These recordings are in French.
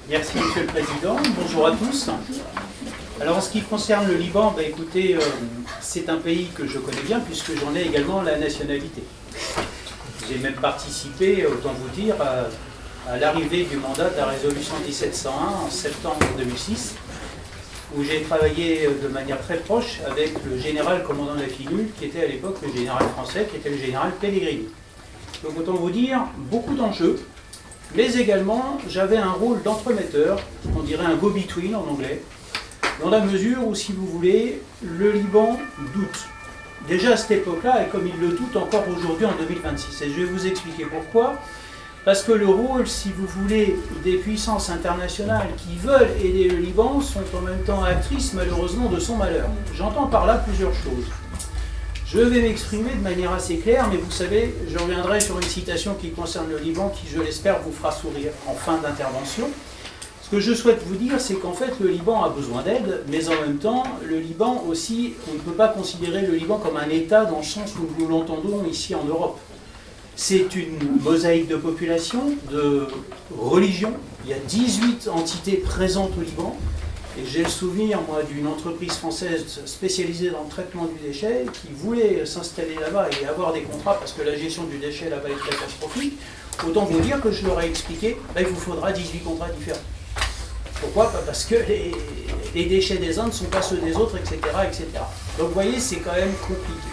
Merci Monsieur le Président, bonjour à tous. Alors en ce qui concerne le Liban, écoutez, c'est un pays que je connais bien puisque j'en ai également la nationalité. J'ai même participé, autant vous dire, à l'arrivée du mandat de la résolution 1701 en septembre 2006, où j'ai travaillé de manière très proche avec le général commandant de la FINUL, qui était à l'époque le général français, qui était le général Pellegrini. Donc autant vous dire, beaucoup d'enjeux, mais également j'avais un rôle d'entremetteur, on dirait un go-between en anglais, dans la mesure où, si vous voulez, le Liban doute. Déjà à cette époque-là, et comme il le doute encore aujourd'hui en 2026. Et je vais vous expliquer pourquoi. Parce que le rôle, si vous voulez, des puissances internationales qui veulent aider le Liban sont en même temps actrices, malheureusement, de son malheur. J'entends par là plusieurs choses. Je vais m'exprimer de manière assez claire, mais vous savez, je reviendrai sur une citation qui concerne le Liban, qui, je l'espère, vous fera sourire en fin d'intervention. Ce que je souhaite vous dire, c'est qu'en fait, le Liban a besoin d'aide, mais en même temps, le Liban aussi, on ne peut pas considérer le Liban comme un État dans le sens où nous l'entendons ici en Europe. C'est une mosaïque de population, de religion. Il y a 18 entités présentes au Liban. Et j'ai le souvenir, moi, d'une entreprise française spécialisée dans le traitement du déchet qui voulait s'installer là-bas et avoir des contrats parce que la gestion du déchet là-bas est catastrophique. Autant vous dire que je leur ai expliqué, il vous faudra 18 contrats différents. Pourquoi? Parce que les déchets des uns ne sont pas ceux des autres, etc., etc. Donc vous voyez, c'est quand même compliqué.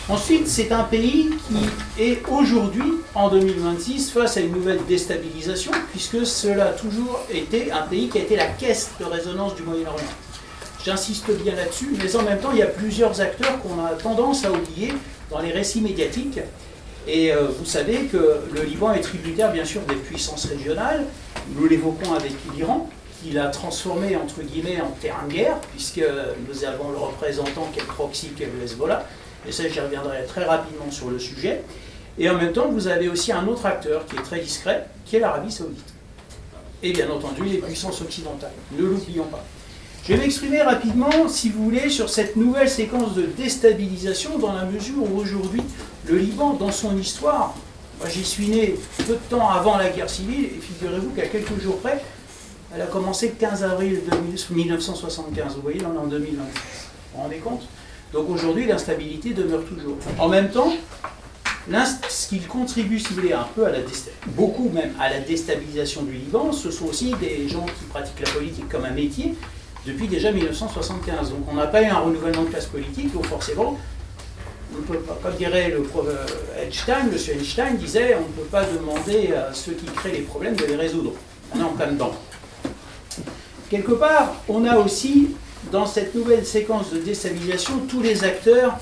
Ensuite, c'est un pays qui est aujourd'hui, en 2026, face à une nouvelle déstabilisation, puisque cela a toujours été un pays qui a été la caisse de résonance du Moyen-Orient. J'insiste bien là-dessus, mais en même temps, il y a plusieurs acteurs qu'on a tendance à oublier dans les récits médiatiques. Et vous savez que le Liban est tributaire, bien sûr, des puissances régionales. Nous l'évoquons avec l'Iran, qui l'a transformé, entre guillemets, en terrain de guerre, puisque nous avons le représentant qui est le proxy, qui est le Hezbollah. Et ça, j'y reviendrai très rapidement sur le sujet. Et en même temps, vous avez aussi un autre acteur qui est très discret, qui est l'Arabie Saoudite. Et bien entendu, les puissances occidentales. Ne l'oublions pas. Je vais m'exprimer rapidement, si vous voulez, sur cette nouvelle séquence de déstabilisation, dans la mesure où aujourd'hui, le Liban, dans son histoire, moi j'y suis né peu de temps avant la guerre civile, et figurez-vous qu'à quelques jours près, elle a commencé le 15 avril 1975. Vous voyez, là on est en 2026. Vous vous rendez compte? Donc aujourd'hui, l'instabilité demeure toujours. En même temps, ce qui contribue, si vous voulez, un peu à beaucoup même à la déstabilisation du Liban, ce sont aussi des gens qui pratiquent la politique comme un métier depuis déjà 1975. Donc on n'a pas eu un renouvellement de classe politique, donc forcément, on ne peut pas, comme dirait le Einstein, M. Einstein disait, on ne peut pas demander à ceux qui créent les problèmes de les résoudre. On est en plein dedans. Quelque part, on a aussi, dans cette nouvelle séquence de déstabilisation, tous les acteurs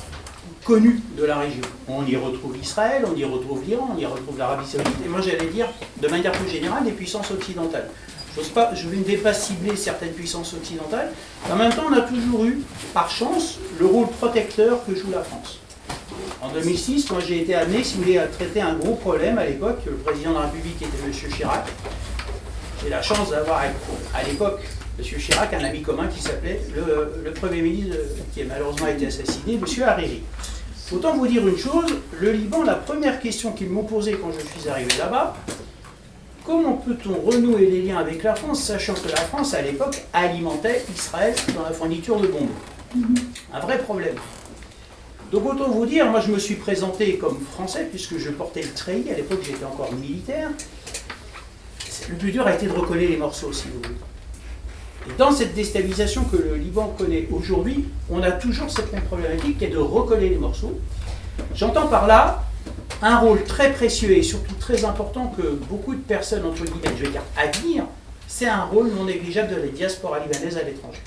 connus de la région. On y retrouve Israël, on y retrouve l'Iran, on y retrouve l'Arabie Saoudite, et moi j'allais dire, de manière plus générale, les puissances occidentales. Je ne vais pas cibler certaines puissances occidentales, mais en même temps, on a toujours eu, par chance, le rôle protecteur que joue la France. En 2006, moi j'ai été amené, si vous voulez, à traiter un gros problème à l'époque. Le président de la République était M. Chirac. J'ai la chance d'avoir, à l'époque, M. Chirac, un ami commun qui s'appelait le Premier ministre, qui a malheureusement été assassiné, M. Hariri. Autant vous dire une chose, le Liban, la première question qu'ils m'ont posée quand je suis arrivé là-bas, comment peut-on renouer les liens avec la France, sachant que la France, à l'époque, alimentait Israël dans la fourniture de bombes? Un vrai problème. Donc autant vous dire, moi je me suis présenté comme français, puisque je portais le treillis, à l'époque j'étais encore militaire. Le plus dur a été de recoller les morceaux, si vous voulez. Et dans cette déstabilisation que le Liban connaît aujourd'hui, on a toujours cette même problématique qui est de recoller les morceaux. J'entends par là un rôle très précieux et surtout très important que beaucoup de personnes, entre guillemets, je vais dire, admirent, c'est un rôle non négligeable de la diaspora libanaise à l'étranger.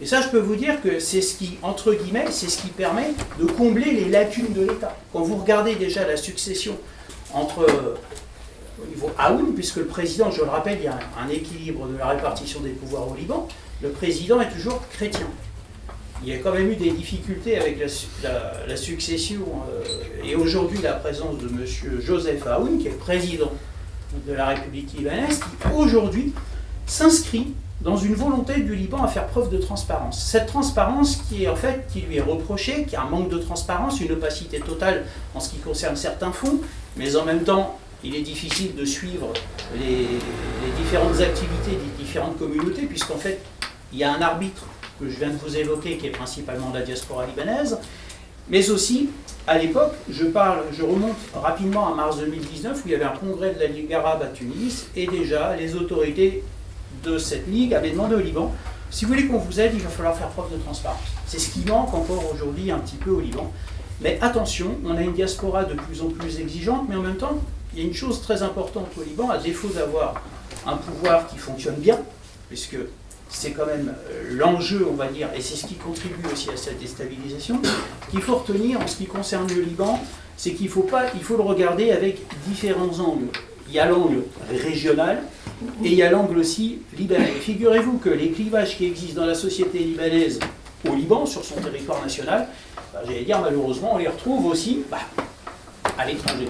Et ça, je peux vous dire que c'est ce qui, entre guillemets, c'est ce qui permet de combler les lacunes de l'État. Quand vous regardez déjà la succession entre, au niveau Aoun, puisque le président, je le rappelle, il y a un équilibre de la répartition des pouvoirs au Liban, le président est toujours chrétien. Il y a quand même eu des difficultés avec la succession et aujourd'hui la présence de M. Joseph Aoun, qui est le président de la République libanaise, qui aujourd'hui s'inscrit dans une volonté du Liban à faire preuve de transparence. Cette transparence qui lui est reprochée, qui a un manque de transparence, une opacité totale en ce qui concerne certains fonds, mais en même temps il est difficile de suivre les différentes activités des différentes communautés, puisqu'en fait, il y a un arbitre que je viens de vous évoquer, qui est principalement la diaspora libanaise, mais aussi, à l'époque, je remonte rapidement à mars 2019, où il y avait un congrès de la Ligue arabe à Tunis, et déjà, les autorités de cette Ligue avaient demandé au Liban, si vous voulez qu'on vous aide, il va falloir faire preuve de transparence. C'est ce qui manque encore aujourd'hui un petit peu au Liban. Mais attention, on a une diaspora de plus en plus exigeante, mais en même temps, il y a une chose très importante au Liban, à défaut d'avoir un pouvoir qui fonctionne bien, puisque c'est quand même l'enjeu, on va dire, et c'est ce qui contribue aussi à cette déstabilisation, qu'il faut retenir en ce qui concerne le Liban, c'est qu'il faut le regarder avec différents angles. Il y a l'angle régional et il y a l'angle aussi libanais. Figurez-vous que les clivages qui existent dans la société libanaise au Liban, sur son territoire national, j'allais dire malheureusement, on les retrouve aussi à l'étranger.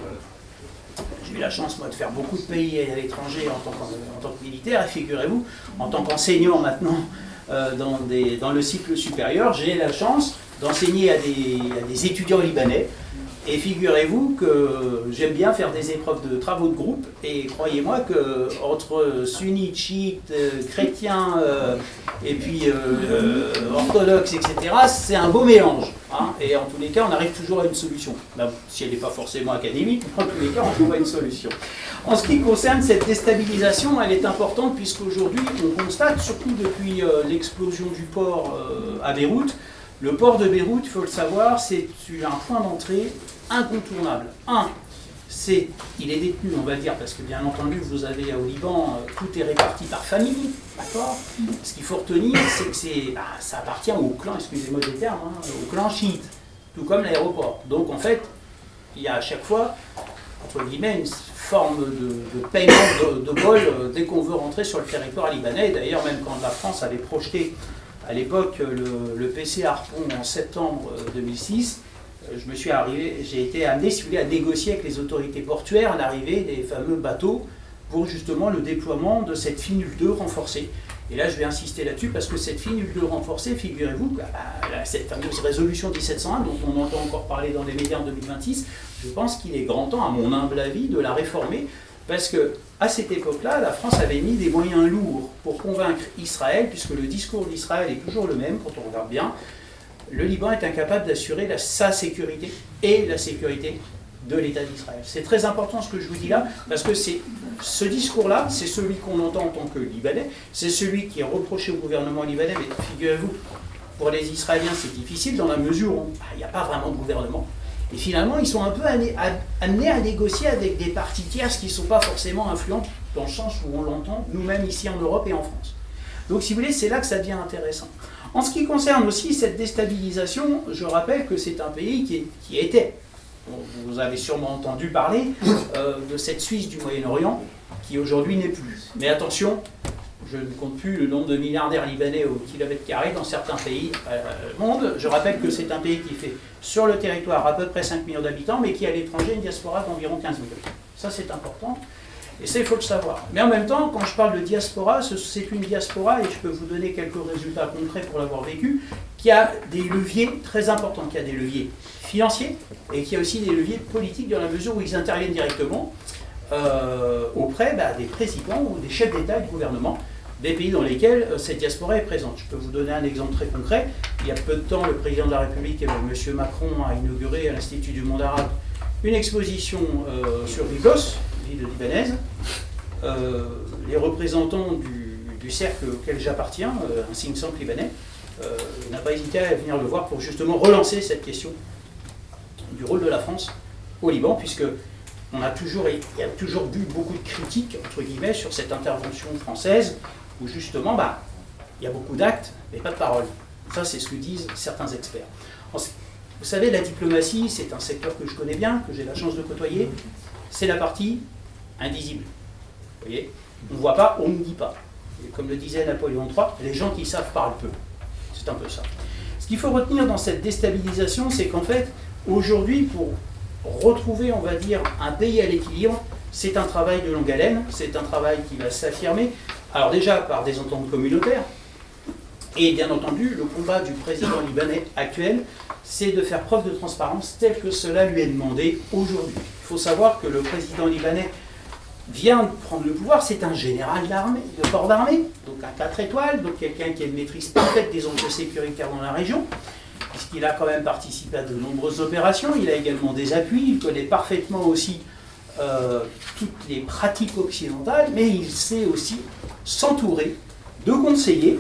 J'ai eu la chance, moi, de faire beaucoup de pays à l'étranger en tant que militaire, et figurez-vous, en tant qu'enseignant maintenant dans le cycle supérieur, j'ai la chance d'enseigner à des étudiants libanais. Et figurez-vous que j'aime bien faire des épreuves de travaux de groupe, et croyez-moi qu'entre sunnites, chiites, chrétiens, et puis orthodoxes, etc., c'est un beau mélange. Hein, et en tous les cas, on arrive toujours à une solution. Là, si elle n'est pas forcément académique, en tous les cas, on trouve une solution. En ce qui concerne cette déstabilisation, elle est importante puisqu'aujourd'hui, on constate, surtout depuis l'explosion du port à Beyrouth, le port de Beyrouth, il faut le savoir, c'est un point d'entrée incontournable. Il est détenu, on va dire, parce que bien entendu, vous avez au Liban, tout est réparti par famille, d'accord. Ce qu'il faut retenir, c'est que ça appartient au clan, excusez-moi des termes, au clan chiite, tout comme l'aéroport. Donc en fait, il y a à chaque fois, entre guillemets, une forme de paiement de vol dès qu'on veut rentrer sur le territoire libanais. D'ailleurs, même quand la France avait projeté à l'époque le PC Harpon en septembre 2006, j'ai été amené, si vous voulez, à négocier avec les autorités portuaires l'arrivée des fameux bateaux pour justement le déploiement de cette FINUL 2 renforcée. Et là, je vais insister là-dessus parce que cette FINUL 2 renforcée, figurez-vous, cette fameuse résolution 1701 dont on entend encore parler dans les médias en 2026, je pense qu'il est grand temps, à mon humble avis, de la réformer parce qu'à cette époque-là, la France avait mis des moyens lourds pour convaincre Israël, puisque le discours d'Israël est toujours le même quand on regarde bien. Le Liban est incapable d'assurer sa sécurité et la sécurité de l'État d'Israël. C'est très important ce que je vous dis là, parce que ce discours-là, c'est celui qu'on entend en tant que Libanais, c'est celui qui est reproché au gouvernement libanais, mais figurez-vous, pour les Israéliens, c'est difficile dans la mesure où il n'y a pas vraiment de gouvernement. Et finalement, ils sont un peu amenés à négocier avec des parties tierces qui ne sont pas forcément influentes dans le sens où on l'entend nous-mêmes ici en Europe et en France. Donc si vous voulez, c'est là que ça devient intéressant. En ce qui concerne aussi cette déstabilisation, je rappelle que c'est un pays qui était, vous avez sûrement entendu parler de cette Suisse du Moyen-Orient, qui aujourd'hui n'est plus. Mais attention, je ne compte plus le nombre de milliardaires libanais au kilomètre carré dans certains pays du monde. Je rappelle que c'est un pays qui fait sur le territoire à peu près 5 millions d'habitants, mais qui a à l'étranger une diaspora d'environ 15 millions. Ça c'est important. Et ça, il faut le savoir. Mais en même temps, quand je parle de diaspora, c'est une diaspora, et je peux vous donner quelques résultats concrets pour l'avoir vécu, qui a des leviers très importants, qui a des leviers financiers, et qui a aussi des leviers politiques dans la mesure où ils interviennent directement auprès des présidents ou des chefs d'État et de gouvernement des pays dans lesquels cette diaspora est présente. Je peux vous donner un exemple très concret. Il y a peu de temps, le président de la République, M. Macron, a inauguré à l'Institut du monde arabe une exposition sur Byblos, ville libanaise. Les représentants du cercle auquel j'appartiens, un think tank libanais, n'a pas hésité à venir le voir pour justement relancer cette question du rôle de la France au Liban, puisque il y a toujours eu beaucoup de critiques, entre guillemets, sur cette intervention française, où justement, il y a beaucoup d'actes, mais pas de paroles. Ça, c'est ce que disent certains experts. Vous savez, la diplomatie, c'est un secteur que je connais bien, que j'ai la chance de côtoyer. C'est la partie invisible. Vous voyez, on ne voit pas, on ne dit pas. Et comme le disait Napoléon III, les gens qui savent parlent peu. C'est un peu ça. Ce qu'il faut retenir dans cette déstabilisation, c'est qu'en fait, aujourd'hui, pour retrouver, on va dire, un pays à l'équilibre, c'est un travail de longue haleine, c'est un travail qui va s'affirmer, alors déjà par des ententes communautaires, et bien entendu, le combat du président libanais actuel, c'est de faire preuve de transparence tel que cela lui est demandé aujourd'hui. Il faut savoir que le président libanais vient de prendre le pouvoir, c'est un général d'armée, de corps d'armée, donc un 4 étoiles, donc quelqu'un qui a une maîtrise parfaite des enjeux sécuritaires dans la région, puisqu'il a quand même participé à de nombreuses opérations, il a également des appuis, il connaît parfaitement aussi toutes les pratiques occidentales, mais il sait aussi s'entourer de conseillers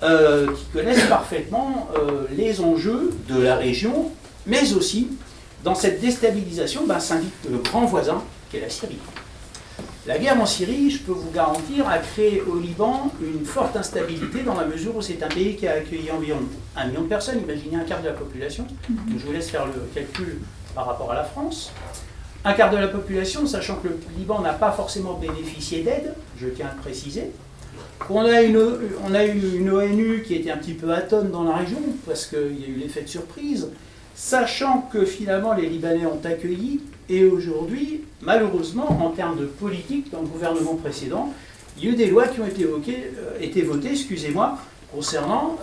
qui connaissent parfaitement les enjeux de la région, mais aussi, dans cette déstabilisation, s'invite le grand voisin, qui est la Syrie. La guerre en Syrie, je peux vous garantir, a créé au Liban une forte instabilité dans la mesure où c'est un pays qui a accueilli environ 1 million de personnes, imaginez un quart de la population. Donc je vous laisse faire le calcul par rapport à la France. Un quart de la population, sachant que le Liban n'a pas forcément bénéficié d'aide, je tiens à le préciser. On a eu une ONU qui était un petit peu atone dans la région, parce qu'il y a eu l'effet de surprise, sachant que finalement les Libanais ont accueilli. Et aujourd'hui, malheureusement, en termes de politique, dans le gouvernement précédent, il y a eu des lois qui ont été votées, concernant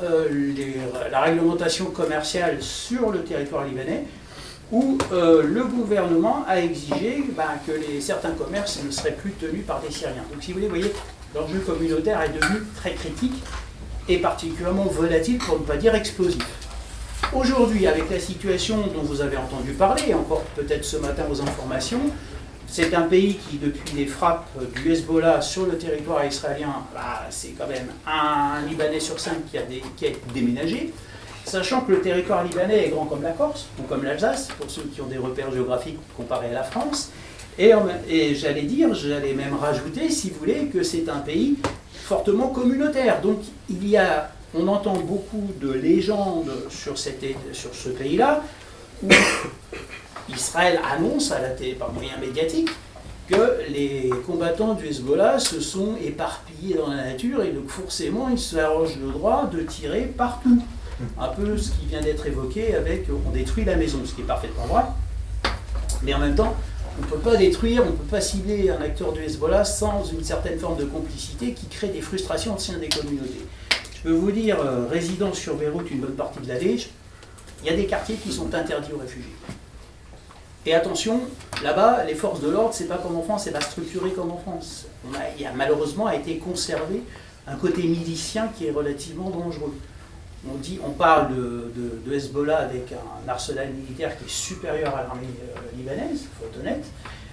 la réglementation commerciale sur le territoire libanais, où le gouvernement a exigé que certains commerces ne seraient plus tenus par des Syriens. Donc si vous voyez, l'enjeu communautaire est devenu très critique et particulièrement volatile, pour ne pas dire explosif. Aujourd'hui, avec la situation dont vous avez entendu parler, et encore peut-être ce matin aux informations, c'est un pays qui, depuis les frappes du Hezbollah sur le territoire israélien, c'est quand même un Libanais sur 5 qui a déménagé, sachant que le territoire libanais est grand comme la Corse, ou comme l'Alsace, pour ceux qui ont des repères géographiques comparés à la France, et j'allais même rajouter, si vous voulez, que c'est un pays fortement communautaire. Donc on entend beaucoup de légendes sur ce pays-là, où Israël annonce par moyens médiatiques que les combattants du Hezbollah se sont éparpillés dans la nature et donc forcément ils se arrogent le droit de tirer partout. Un peu ce qui vient d'être évoqué avec on détruit la maison, ce qui est parfaitement vrai. Mais en même temps, on ne peut pas détruire, on ne peut pas cibler un acteur du Hezbollah sans une certaine forme de complicité qui crée des frustrations au sein des communautés. Je peux vous dire, résidant sur Beyrouth une bonne partie de l'année, il y a des quartiers qui sont interdits aux réfugiés. Et attention, là-bas, les forces de l'ordre, c'est pas comme en France, c'est pas structuré comme en France. Il a malheureusement été conservé un côté milicien qui est relativement dangereux. On parle de Hezbollah avec un arsenal militaire qui est supérieur à l'armée libanaise, il faut être honnête,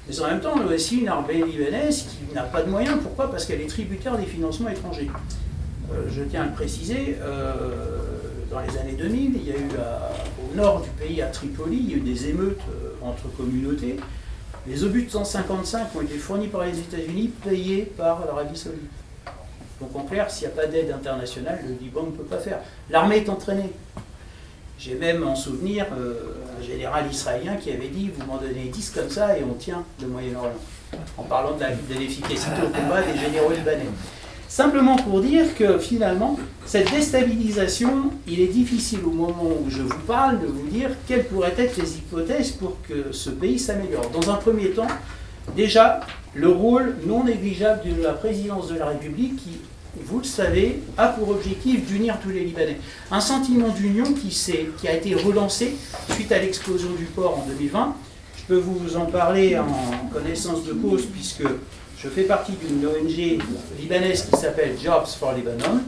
mais en même temps, on a aussi une armée libanaise qui n'a pas de moyens. Pourquoi ? Parce qu'elle est tributaire des financements étrangers. Je tiens à le préciser, dans les années 2000, il y a eu au nord du pays, à Tripoli, il y a eu des émeutes entre communautés. Les obus de 155 ont été fournis par les États-Unis, payés par l'Arabie Saoudite. Donc en clair, s'il n'y a pas d'aide internationale, le Liban ne peut pas faire. L'armée est entraînée. J'ai même en souvenir un général israélien qui avait dit « vous m'en donnez 10 comme ça et on tient le Moyen-Orient », en parlant de l'efficacité au combat des généraux libanais. Simplement pour dire que finalement, cette déstabilisation, il est difficile au moment où je vous parle de vous dire quelles pourraient être les hypothèses pour que ce pays s'améliore. Dans un premier temps, déjà, le rôle non négligeable de la présidence de la République qui, vous le savez, a pour objectif d'unir tous les Libanais. Un sentiment d'union qui a été relancé suite à l'explosion du port en 2020. Je peux vous en parler en connaissance de cause puisque je fais partie d'une ONG libanaise qui s'appelle Jobs for Lebanon.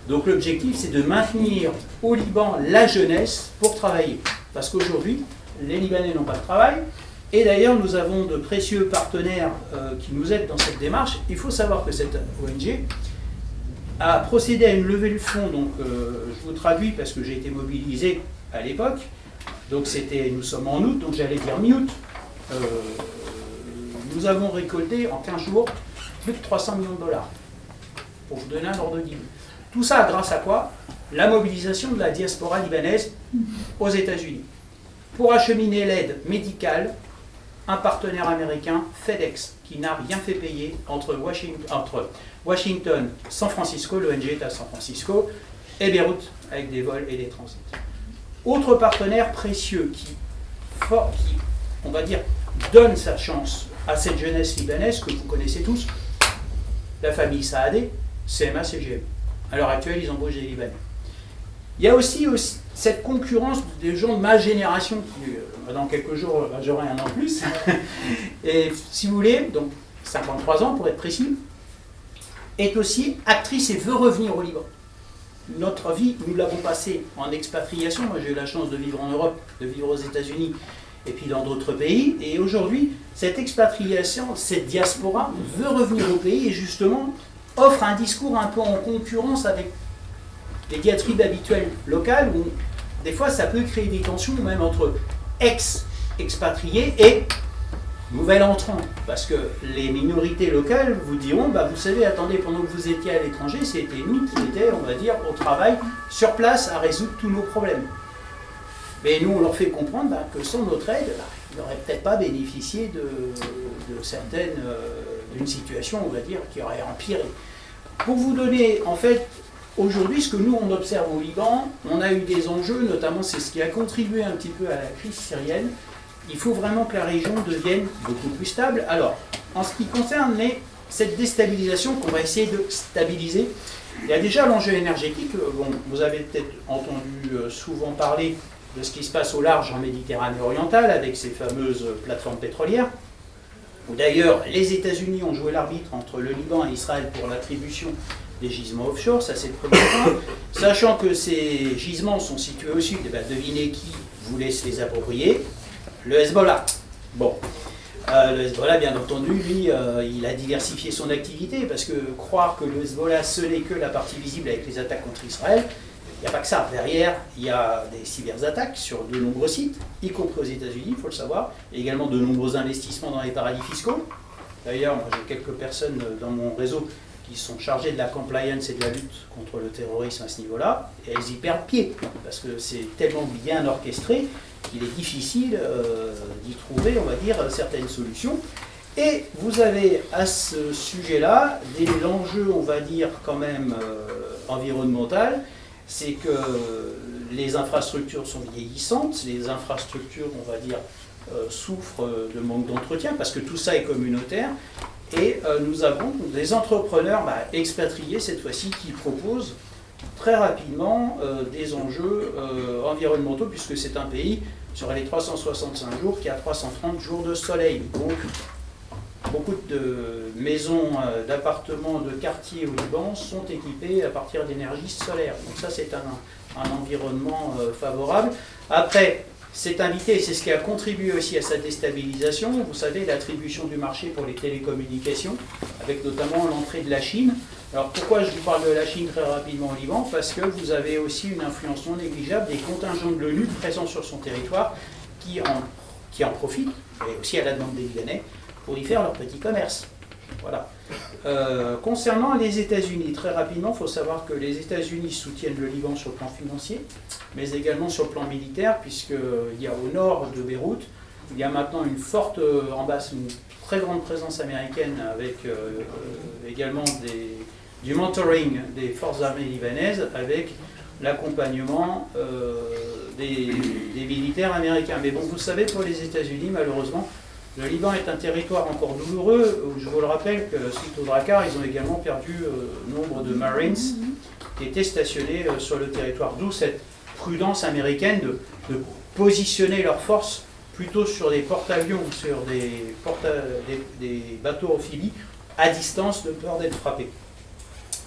Donc l'objectif, c'est de maintenir au Liban la jeunesse pour travailler. Parce qu'aujourd'hui, les Libanais n'ont pas de travail. Et d'ailleurs, nous avons de précieux partenaires qui nous aident dans cette démarche. Il faut savoir que cette ONG a procédé à une levée de fonds. Donc je vous traduis parce que j'ai été mobilisé à l'époque. Donc nous sommes en août, donc j'allais dire mi-août. Nous avons récolté en 15 jours plus de 300 millions de dollars, pour vous donner un ordre d'idée. Tout ça grâce à quoi ? La mobilisation de la diaspora libanaise aux États-Unis. Pour acheminer l'aide médicale, un partenaire américain, FedEx, qui n'a rien fait payer entre Washington, San Francisco, l'ONG est à San Francisco, et Beyrouth, avec des vols et des transits. Autre partenaire précieux qui on va dire, donne sa chance à cette jeunesse libanaise que vous connaissez tous, la famille Saadé, CMA-CGM. À l'heure actuelle, ils embauchent des Libanais. Il y a aussi cette concurrence des gens de ma génération, qui, dans quelques jours, j'aurai un an plus, et si vous voulez, donc 53 ans pour être précis, est aussi actrice et veut revenir au Liban. Notre vie, nous l'avons passée en expatriation. Moi, j'ai eu la chance de vivre en Europe, de vivre aux États-Unis et puis dans d'autres pays. Et aujourd'hui, cette expatriation, cette diaspora veut revenir au pays et justement offre un discours un peu en concurrence avec les diatribes habituelles locales où des fois ça peut créer des tensions même entre ex-expatriés et nouvel entrant, parce que les minorités locales vous diront, bah, vous savez, attendez, pendant que vous étiez à l'étranger, c'était nous qui étions, on va dire, au travail, sur place, à résoudre tous nos problèmes. Mais nous, on leur fait comprendre bah, que sans notre aide, bah, ils n'auraient peut-être pas bénéficié d'une situation, on va dire, qui aurait empiré. Pour vous donner, en fait, aujourd'hui, ce que nous, on observe au Liban, on a eu des enjeux, notamment, c'est ce qui a contribué un petit peu à la crise syrienne. Il faut vraiment que la région devienne beaucoup plus stable. Alors, en ce qui concerne cette déstabilisation qu'on va essayer de stabiliser, il y a déjà l'enjeu énergétique. Bon, vous avez peut-être entendu souvent parler de ce qui se passe au large en Méditerranée orientale avec ces fameuses plateformes pétrolières. D'ailleurs, les États-Unis ont joué l'arbitre entre le Liban et Israël pour l'attribution des gisements offshore, ça c'est le premier point. Sachant que ces gisements sont situés au sud, devinez qui voulait se les approprier. Le Hezbollah. Bon, le Hezbollah, bien entendu, lui, il a diversifié son activité, parce que croire que le Hezbollah, ce n'est que la partie visible avec les attaques contre Israël, il n'y a pas que ça. Derrière, il y a des cyberattaques sur de nombreux sites, y compris aux États-Unis, il faut le savoir, et également de nombreux investissements dans les paradis fiscaux. D'ailleurs, moi, j'ai quelques personnes dans mon réseau qui sont chargées de la compliance et de la lutte contre le terrorisme à ce niveau-là, et elles y perdent pied, parce que c'est tellement bien orchestré qu'il est difficile d'y trouver, on va dire, certaines solutions. Et vous avez à ce sujet-là l'enjeu, on va dire, quand même environnemental, c'est que les infrastructures sont vieillissantes, les infrastructures, on va dire, souffrent de manque d'entretien, parce que tout ça est communautaire, et nous avons des entrepreneurs expatriés, cette fois-ci, qui proposent très rapidement des enjeux environnementaux, puisque c'est un pays, sur les 365 jours, qui a 330 jours de soleil. Donc, beaucoup de maisons, d'appartements, de quartiers au Liban sont équipés à partir d'énergie solaire. Donc ça, c'est un environnement favorable. Après, c'est invité, c'est ce qui a contribué aussi à sa déstabilisation. Vous savez, l'attribution du marché pour les télécommunications, avec notamment l'entrée de la Chine. Alors pourquoi je vous parle de la Chine très rapidement au Liban? Parce que vous avez aussi une influence non négligeable des contingents de l'ONU présents sur son territoire qui en profitent, et aussi à la demande des Libanais, pour y faire leur petit commerce. Voilà. Concernant les États-Unis, très rapidement, il faut savoir que les États-Unis soutiennent le Liban sur le plan financier, mais également sur le plan militaire, puisqu'il y a au nord de Beyrouth, il y a maintenant une forte ambassade, une très grande présence américaine avec également du mentoring des forces armées libanaises avec l'accompagnement des militaires américains. Mais bon, vous savez, pour les États-Unis, malheureusement, le Liban est un territoire encore douloureux, où je vous le rappelle que suite au Drakkar, ils ont également perdu nombre de Marines qui étaient stationnés sur le territoire. D'où cette prudence américaine de positionner leurs forces plutôt sur des porte-avions ou sur des bateaux amphibies à distance de peur d'être frappés.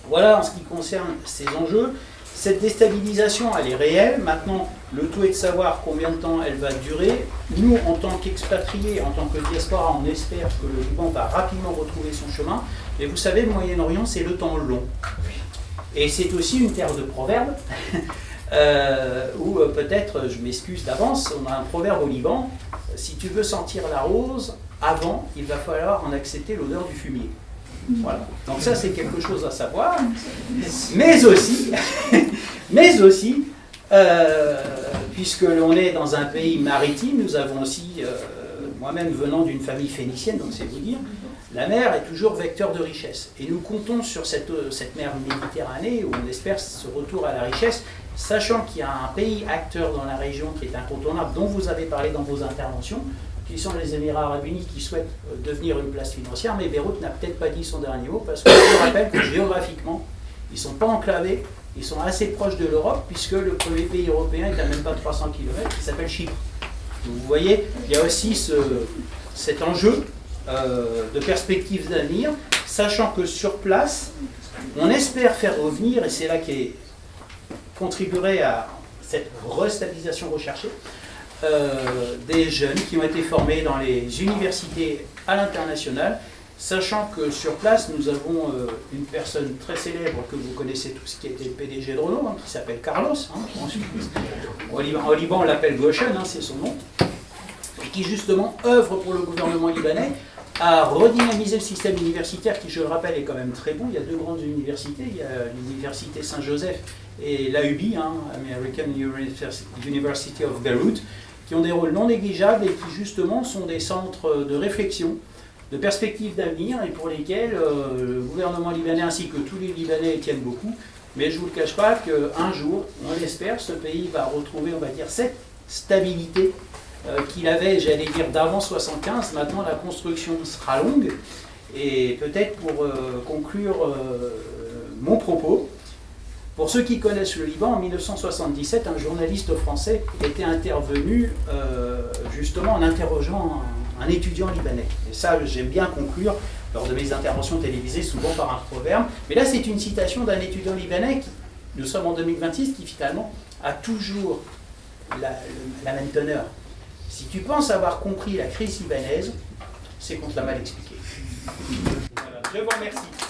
Voilà en ce qui concerne ces enjeux. Cette déstabilisation, elle est réelle. Maintenant, le tout est de savoir combien de temps elle va durer. Nous, en tant qu'expatriés, en tant que diaspora, on espère que le Liban va rapidement retrouver son chemin. Mais vous savez, le Moyen-Orient, c'est le temps long. Et c'est aussi une terre de proverbes, où peut-être, je m'excuse d'avance, on a un proverbe au Liban, si tu veux sentir la rose, avant, il va falloir en accepter l'odeur du fumier. Voilà. Donc ça, c'est quelque chose à savoir. Mais aussi, puisque l'on est dans un pays maritime, nous avons aussi, moi-même venant d'une famille phénicienne, donc c'est vous dire, la mer est toujours vecteur de richesse. Et nous comptons sur cette mer Méditerranée où on espère ce retour à la richesse, sachant qu'il y a un pays acteur dans la région qui est incontournable, dont vous avez parlé dans vos interventions, qui sont les Émirats Arabes Unis, qui souhaitent devenir une place financière, mais Beyrouth n'a peut-être pas dit son dernier mot, parce que je vous rappelle que géographiquement, ils ne sont pas enclavés, ils sont assez proches de l'Europe, puisque le premier pays européen est à même pas 300 km, qui s'appelle Chypre. Donc vous voyez, il y a aussi cet enjeu de perspectives d'avenir, sachant que sur place, on espère faire revenir, et c'est là qui contribuerait à cette restabilisation recherchée, des jeunes qui ont été formés dans les universités à l'international, sachant que sur place, nous avons une personne très célèbre que vous connaissez tous, qui était le PDG de Renault, hein, qui s'appelle Carlos. Hein, au Liban, on l'appelle Goshen, hein, c'est son nom, et qui justement œuvre pour le gouvernement libanais à redynamiser le système universitaire qui, je le rappelle, est quand même très bon. Il y a deux grandes universités, il y a l'université Saint-Joseph et l'AUB, hein, American University of Beirut, qui ont des rôles non négligeables et qui justement sont des centres de réflexion, de perspectives d'avenir et pour lesquels le gouvernement libanais ainsi que tous les Libanais tiennent beaucoup. Mais je ne vous le cache pas qu'un jour, on l'espère, ce pays va retrouver, on va dire, cette stabilité qu'il avait, j'allais dire, d'avant 75. Maintenant, la construction sera longue. Et peut-être pour conclure mon propos, pour ceux qui connaissent le Liban, en 1977, un journaliste français était intervenu justement en interrogeant un étudiant libanais. Et ça, j'aime bien conclure lors de mes interventions télévisées, souvent par un proverbe. Mais là, c'est une citation d'un étudiant libanais, nous sommes en 2026, qui finalement a toujours la même teneur. Si tu penses avoir compris la crise libanaise, c'est qu'on te l'a mal expliqué. Voilà, je vous remercie.